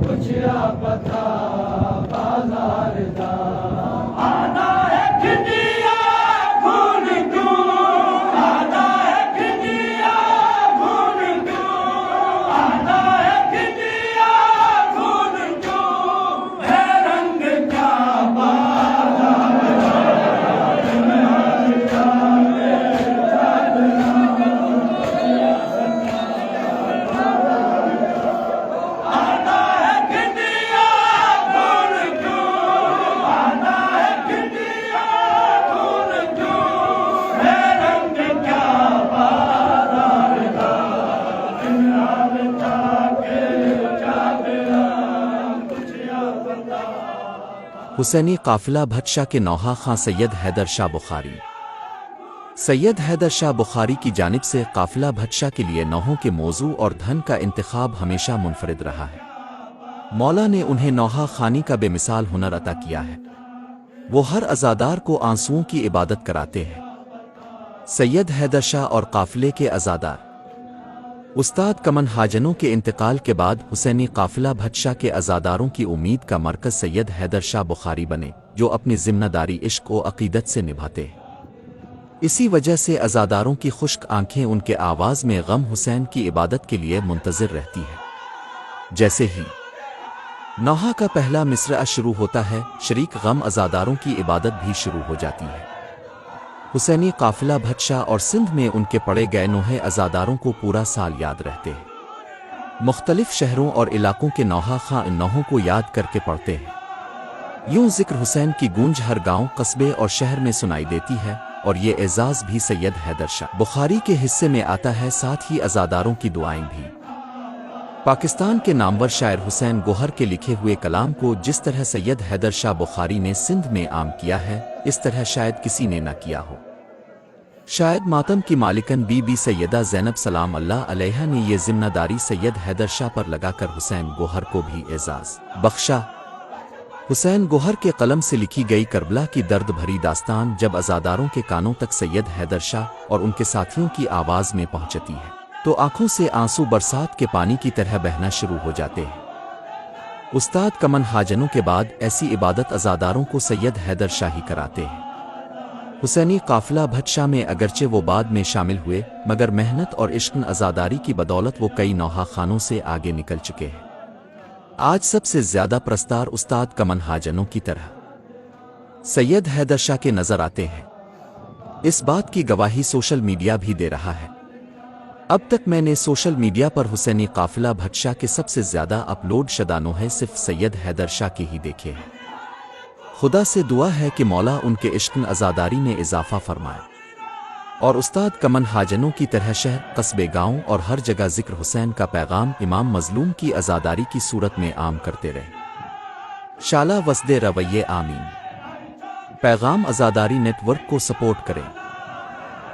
پوچھیا پتا بازار دا آنا ہے کھٹیا خون کیوں آنا ہے کھٹیا خون کیوں آنا ہے کھٹیا خون کیوں ہے رنگ کیا حسینی قافلہ بھٹ شاہ کے نوحہ خاں سید حیدر شاہ بخاری۔ سید حیدر شاہ بخاری کی جانب سے قافلہ بھٹ شاہ کے لیے نوحوں کے موضوع اور دھن کا انتخاب ہمیشہ منفرد رہا ہے۔ مولا نے انہیں نوحہ خوانی کا بے مثال ہنر عطا کیا ہے۔ وہ ہر عزادار کو آنسوؤں کی عبادت کراتے ہیں۔ سید حیدر شاہ اور قافلے کے عزادار استاد کمن حاجنوں کے انتقال کے بعد حسینی قافلہ بھٹ شاہ کے عزاداروں کی امید کا مرکز سید حیدر شاہ بخاری بنے، جو اپنی ذمہ داری عشق و عقیدت سے نبھاتے ہیں۔ اسی وجہ سے عزاداروں کی خشک آنکھیں ان کے آواز میں غم حسین کی عبادت کے لیے منتظر رہتی ہیں۔ جیسے ہی نوحہ کا پہلا مصرعہ شروع ہوتا ہے، شریک غم عزاداروں کی عبادت بھی شروع ہو جاتی ہے۔ حسینی قافلہ بھٹ شاہ اور سندھ میں ان کے پڑے گئے نوحے عزاداروں کو پورا سال یاد رہتے ہیں۔ مختلف شہروں اور علاقوں کے نوحہ خاں ان نوحوں کو یاد کر کے پڑھتے ہیں۔ یوں ذکر حسین کی گونج ہر گاؤں، قصبے اور شہر میں سنائی دیتی ہے، اور یہ اعزاز بھی سید حیدر شاہ بخاری کے حصے میں آتا ہے، ساتھ ہی عزاداروں کی دعائیں بھی۔ پاکستان کے نامور شاعر حسین گوہر کے لکھے ہوئے کلام کو جس طرح سید حیدر شاہ بخاری نے سندھ میں عام کیا ہے، اس طرح شاید کسی نے نہ کیا ہو۔ شاید ماتم کی مالکن بی بی سیدہ زینب سلام اللہ علیہا نے یہ ذمہ داری سید حیدر شاہ پر لگا کر حسین گوہر کو بھی اعزاز بخشا۔ حسین گوہر کے قلم سے لکھی گئی کربلا کی درد بھری داستان جب عزاداروں کے کانوں تک سید حیدر شاہ اور ان کے ساتھیوں کی آواز میں پہنچتی ہے تو آنکھوں سے آنسو برسات کے پانی کی طرح بہنا شروع ہو جاتے ہیں۔ استاد کمن حاجنوں کے بعد ایسی عبادت عزاداروں کو سید حیدر شاہ ہی کراتے ہیں۔ حسینی قافلہ بھٹ شاہ میں اگرچہ وہ بعد میں شامل ہوئے، مگر محنت اور عشق عزاداری کی بدولت وہ کئی نوحہ خانوں سے آگے نکل چکے ہیں۔ آج سب سے زیادہ پرستار استاد کمن حاجنوں کی طرح سید حیدر شاہ کے نظر آتے ہیں۔ اس بات کی گواہی سوشل میڈیا بھی دے رہا ہے۔ اب تک میں نے سوشل میڈیا پر حسینی قافلہ بھٹ شاہ کے سب سے زیادہ اپلوڈ شدہ نوحے صرف سید حیدر شاہ کے ہی دیکھے ہیں۔ خدا سے دعا ہے کہ مولا ان کے عشق عزاداری میں اضافہ فرمائے، اور استاد کمن حاجنوں کی طرح شہر، قصبے، گاؤں اور ہر جگہ ذکر حسین کا پیغام امام مظلوم کی عزاداری کی صورت میں عام کرتے رہے۔ شالہ وسد رویے آمین۔ پیغام عزاداری نیٹ ورک کو سپورٹ کریں۔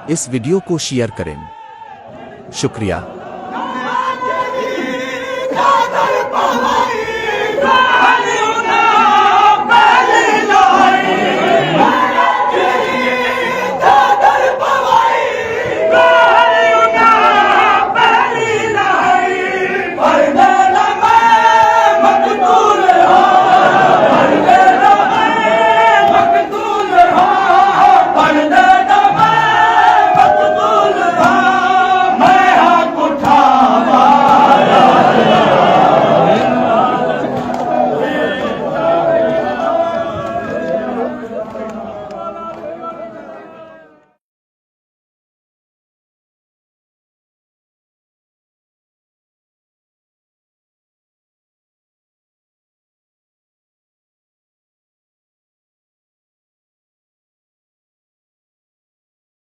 اس ویڈیو کو شیئر کریں۔ شکریہ۔